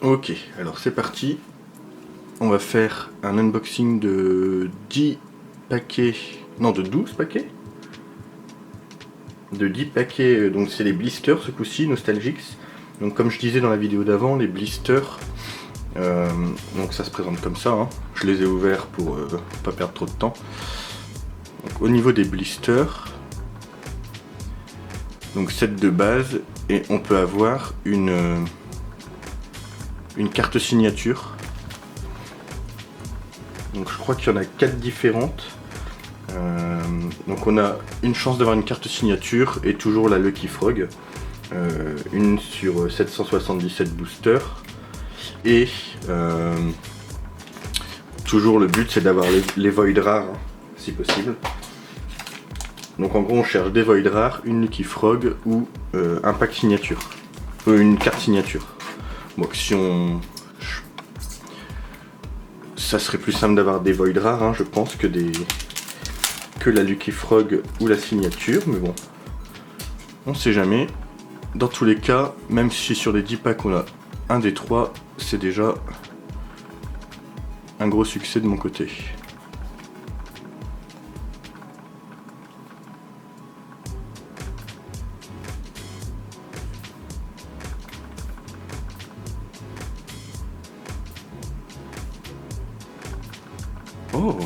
Ok, alors c'est parti. On va faire un unboxing de 10 paquets, non de 12 paquets. De 10 paquets, donc c'est les blisters ce coup-ci, Nostalgics. Donc comme je disais dans la vidéo d'avant, les blisters, donc ça se présente comme ça, hein. Je les ai ouverts pour pas perdre trop de temps. Donc, au niveau des blisters, donc set de base, et on peut avoir une carte signature. Donc je crois qu'il y en a 4 différentes. Donc on a une chance d'avoir une carte signature et toujours la Lucky Frog. Une sur 777 boosters. Et toujours le but c'est d'avoir les void rares, hein, si possible. Donc en gros on cherche des void rares, une Lucky Frog ou un pack signature. Une carte signature. Bon, si on... Ça serait plus simple d'avoir des void rares, hein, je pense, que la Lucky Frog ou la signature, mais bon, on sait jamais. Dans tous les cas, même si sur les 10 packs on a un des 3, c'est déjà un gros succès de mon côté. Oh,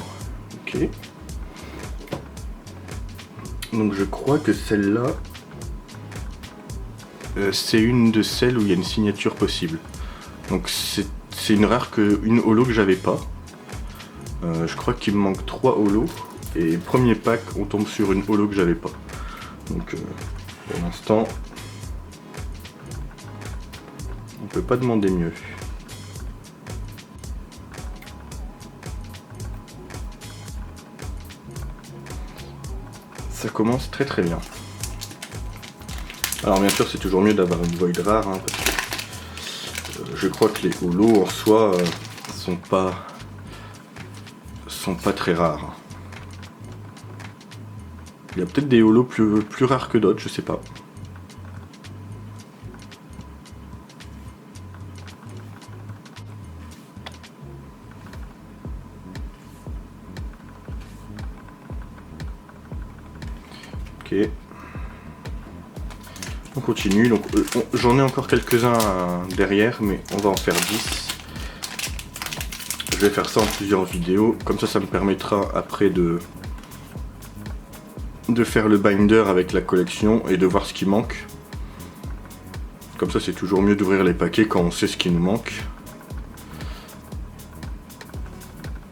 ok. Donc je crois que celle-là, c'est une de celles où il y a une signature possible. Donc c'est une rare une holo que j'avais pas. Je crois qu'il me manque 3 holos. Et premier pack, on tombe sur une holo que j'avais pas. Donc pour l'instant, on peut pas demander mieux. Ça commence très très bien. Alors bien sûr c'est toujours mieux d'avoir une void rare, hein, parce que je crois que les holos en soi sont pas très rares. Il y a peut-être des holos plus rares que d'autres, je sais pas. Ok. On continue, donc j'en ai encore quelques-uns derrière, mais on va en faire 10. Je vais faire ça en plusieurs vidéos, comme ça me permettra après de faire le binder avec la collection et de voir ce qui manque. Comme ça c'est toujours mieux d'ouvrir les paquets quand on sait ce qui nous manque.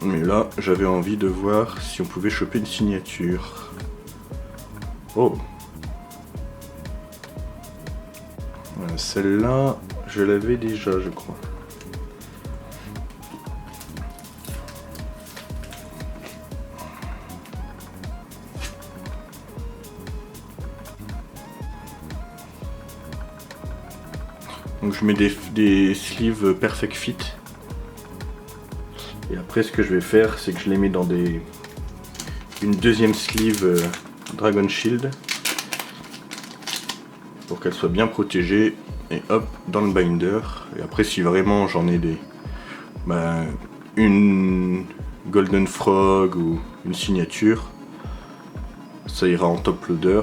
Mais là j'avais envie de voir si on pouvait choper une signature. Oh, celle-là, je l'avais déjà, je crois. Donc je mets des sleeves Perfect Fit. Et après ce que je vais faire, c'est que je les mets dans une deuxième sleeve Dragon Shield. Pour qu'elle soit bien protégée. Et hop, dans le binder. Et après si vraiment j'en ai une Golden Frog ou une signature, ça ira en top loader.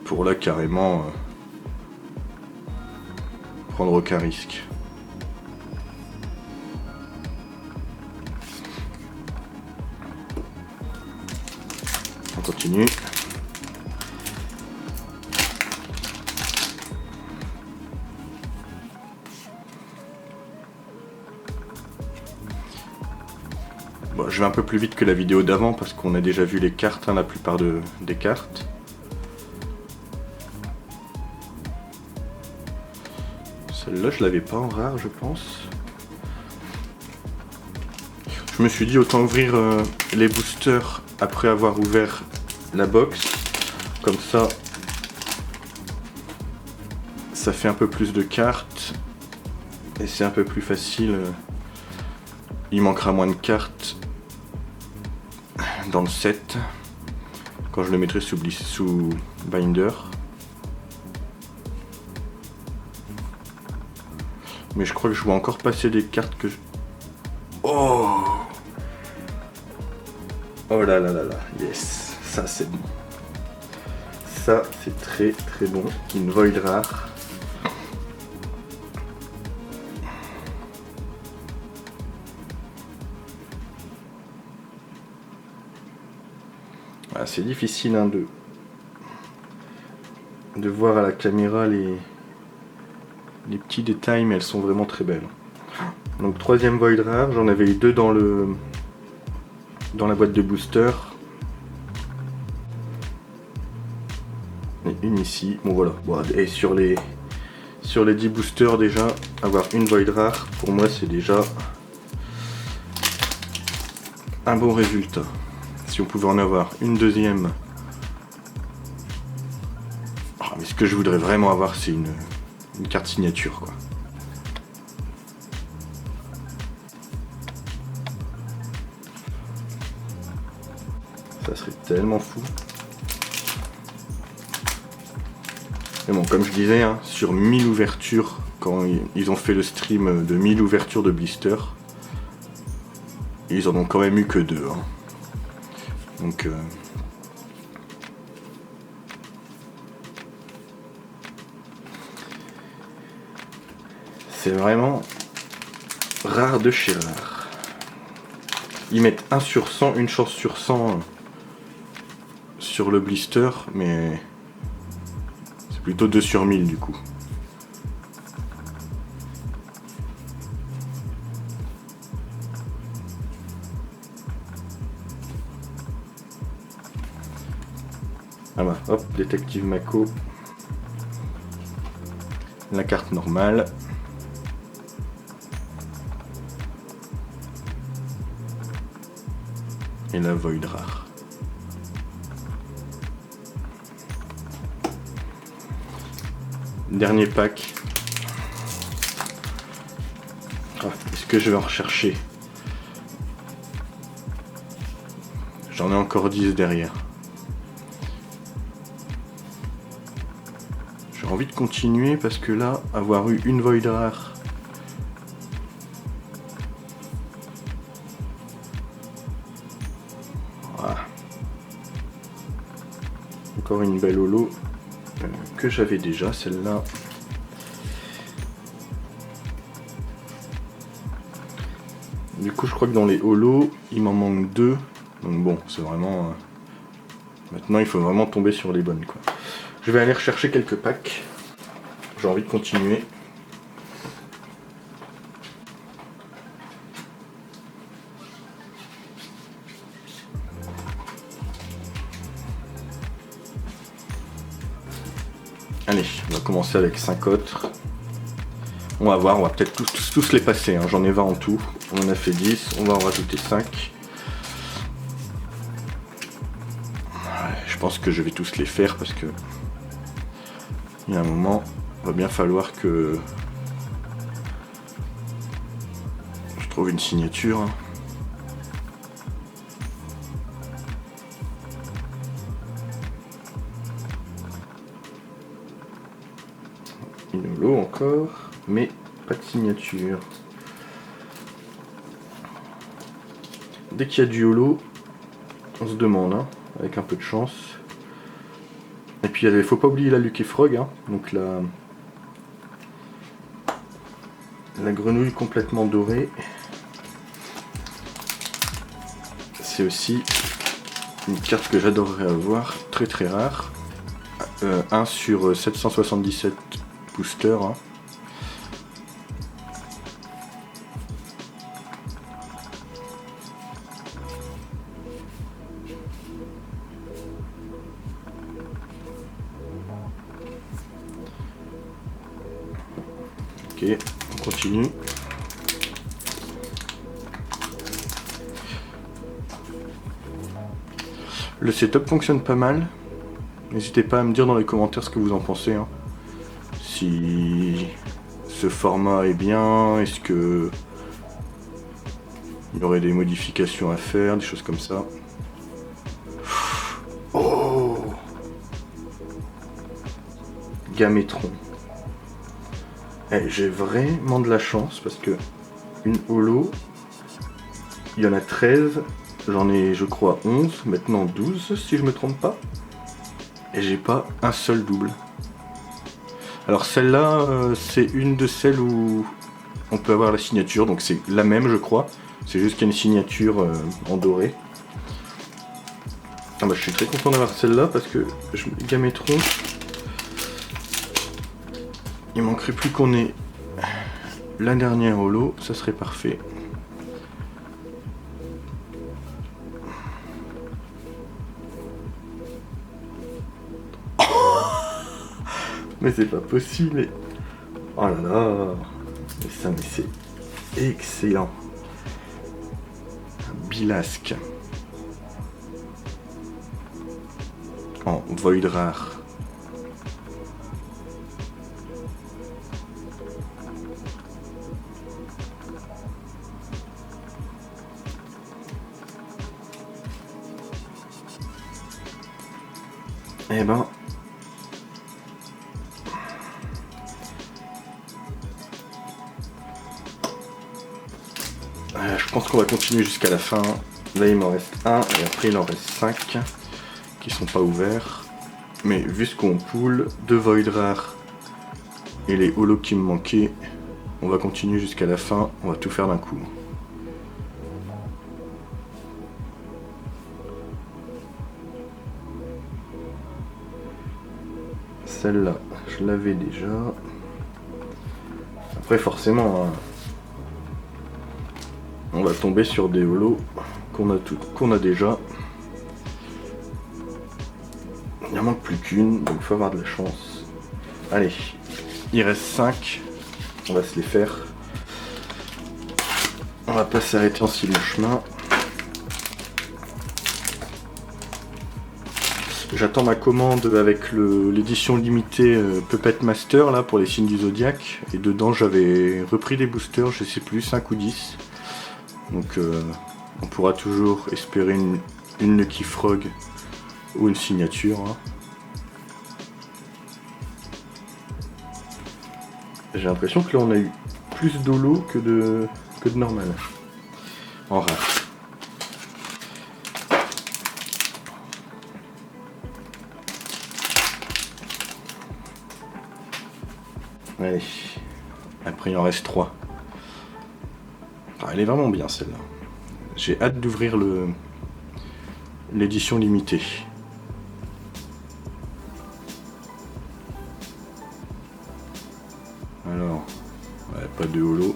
Pour là carrément prendre aucun risque. On continue. Bon, je vais un peu plus vite que la vidéo d'avant parce qu'on a déjà vu les cartes, hein, la plupart des cartes. Celle-là, je l'avais pas en rare, je pense. Je me suis dit autant ouvrir les boosters après avoir ouvert la box. Comme ça, ça fait un peu plus de cartes. Et c'est un peu plus facile. Il manquera moins de cartes dans le set quand je le mettrai sous binder. Mais je crois que je vois encore passer des cartes que je... Oh! Oh là là là là, yes, ça c'est bon. Ça c'est très très bon. Une Void rare. Ah, c'est difficile hein, de voir à la caméra les petits détails, mais elles sont vraiment très belles. Donc troisième Void rare, j'en avais eu deux dans la boîte de booster. Et une ici. Bon voilà. Bon, et sur les 10 boosters déjà, avoir une Void rare, pour moi c'est déjà un bon résultat. Si on pouvait en avoir une deuxième. Ah, mais ce que je voudrais vraiment avoir, c'est une carte signature quoi. Ça serait tellement fou. Mais bon, comme je disais, hein, sur 1000 ouvertures, quand ils ont fait le stream de 1000 ouvertures de blister, ils en ont quand même eu que 2. Hein. Donc... c'est vraiment rare de chez rare. Ils mettent 1 sur 100, une chance sur 100 sur le blister, mais c'est plutôt 2 sur 1000 du coup. Ah bah, hop, détective Mako. La carte normale. Et la Void rare. Dernier pack. Ah, est-ce que je vais en rechercher? J'en ai encore 10 derrière. J'ai envie de continuer parce que là, avoir eu une Void rare. Voilà. Encore une belle holo que j'avais déjà, celle-là. Du coup, je crois que dans les holos, il m'en manque 2. Donc bon, c'est vraiment... maintenant, il faut vraiment tomber sur les bonnes, quoi. Je vais aller rechercher quelques packs. J'ai envie de continuer. Allez, on va commencer avec 5 autres. On va voir, on va peut-être tous les passer. Hein. J'en ai 20 en tout. On en a fait 10, on va en rajouter 5. Je pense que je vais tous les faire parce que il y a un moment, il va bien falloir que je trouve une signature. Hein. Une holo encore, mais pas de signature. Dès qu'il y a du holo, on se demande, hein, avec un peu de chance. Et puis il faut pas oublier la Lucky Frog, hein, donc la grenouille complètement dorée. C'est aussi une carte que j'adorerais avoir, très très rare. 1 sur 777 boosters. Hein. Ok, on continue. Le setup fonctionne pas mal. N'hésitez pas à me dire dans les commentaires ce que vous en pensez. Hein. Si ce format est bien, est-ce que il y aurait des modifications à faire, des choses comme ça. Oh, Gamétron. J'ai vraiment de la chance parce que une holo, il y en a 13, j'en ai je crois 11, maintenant 12 si je me trompe pas. Et j'ai pas un seul double. Alors celle-là, c'est une de celles où on peut avoir la signature, donc c'est la même je crois. C'est juste qu'il y a une signature en doré. Ah bah je suis très content d'avoir celle-là parce que Gamétron, il manquerait plus qu'on ait la dernière holo, ça serait parfait. Mais c'est pas possible. Oh là là. Mais c'est excellent. Un Bilasque. En Void rare. Eh ben, je pense qu'on va continuer jusqu'à la fin. Là il m'en reste un et après il en reste 5 qui sont pas ouverts. Mais vu ce qu'on poule, 2 Void rares et les holos qui me manquaient, on va continuer jusqu'à la fin, on va tout faire d'un coup. Celle-là, je l'avais déjà. Après forcément, hein, on va tomber sur des holos qu'on a déjà. Il en manque plus qu'une, donc il faut avoir de la chance. Allez, il reste 5, on va se les faire. On va pas s'arrêter en si long chemin. J'attends ma commande avec l'édition limitée Puppet Master là pour les signes du zodiaque. Et dedans j'avais repris des boosters, je sais plus, 5 ou 10. Donc on pourra toujours espérer une Lucky Frog ou une signature. Hein. J'ai l'impression que là on a eu plus d'holo que de normal. En rare. Allez, après il en reste 3. Ah, elle est vraiment bien celle-là. J'ai hâte d'ouvrir l'édition limitée. Alors, ouais, pas de holo.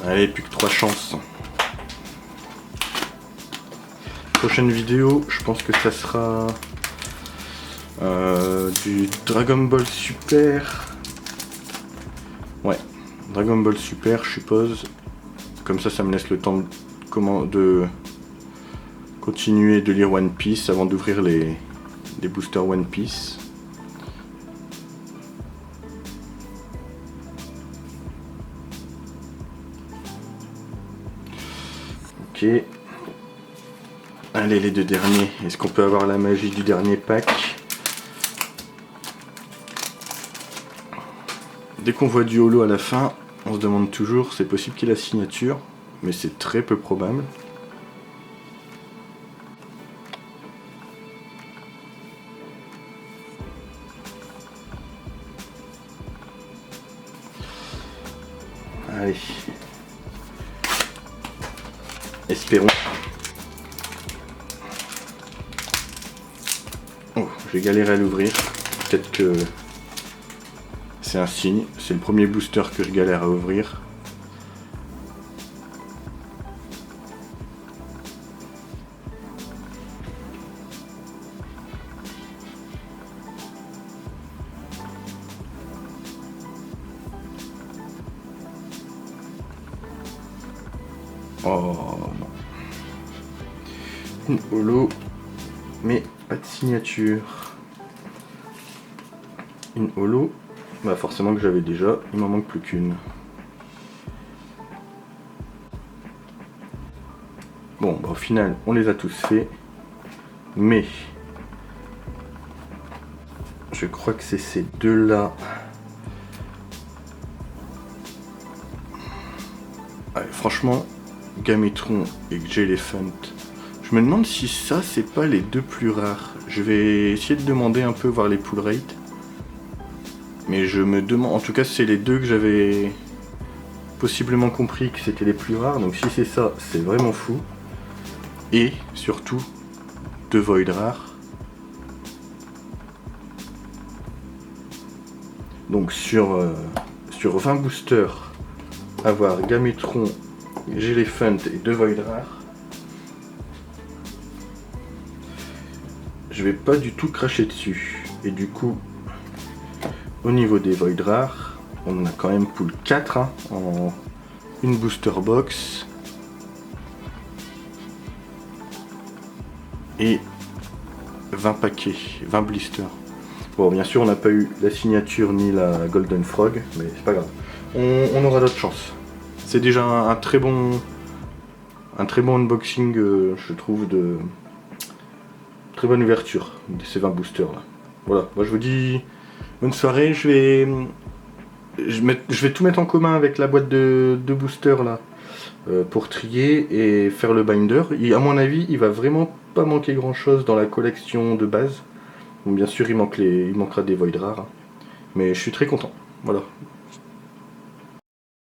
Allez, plus que 3 chances. Prochaine vidéo, je pense que ça sera du Dragon Ball Super. Ouais, Dragon Ball Super, je suppose. Comme ça me laisse le temps de continuer de lire One Piece avant d'ouvrir les boosters One Piece. Ok. Allez, les 2 derniers. Est-ce qu'on peut avoir la magie du dernier pack? Dès qu'on voit du holo à la fin, on se demande toujours, c'est possible qu'il y ait la signature, mais c'est très peu probable. Allez. Espérons. Oh, j'ai galéré à l'ouvrir. Peut-être que c'est un signe. C'est le premier booster que je galère à ouvrir. Oh non. Une holo, mais pas de signature. Une holo, bah forcément que j'avais déjà, il m'en manque plus qu'une. Bon, bah au final, on les a tous faits, mais Je crois que c'est ces deux-là. Ouais, franchement, Gametron et Jellephant. Je me demande si ça, c'est pas les deux plus rares. Je vais essayer de demander un peu, voir les pull rates. Mais je me demande... En tout cas, c'est les deux que j'avais possiblement compris que c'était les plus rares. Donc si c'est ça, c'est vraiment fou. Et surtout, 2 Void rares. Donc sur 20 boosters, avoir Gametron, Jellephant et 2 Void rares. Je vais pas du tout cracher dessus. Et du coup, au niveau des Void rares, on en a quand même pool 4 hein, en une booster box. Et 20 paquets, 20 blisters. Bon, bien sûr, on n'a pas eu la signature ni la Golden Frog, mais c'est pas grave. On aura d'autres chances. C'est déjà un très bon unboxing, je trouve, de très bonne ouverture de ces 20 boosters là. Voilà, moi je vous dis bonne soirée. Je vais tout mettre en commun avec la boîte de boosters là pour trier et faire le binder. Et à mon avis, il va vraiment pas manquer grand chose dans la collection de base. Bon, bien sûr, il manquera des void rares, hein. Mais je suis très content. Voilà.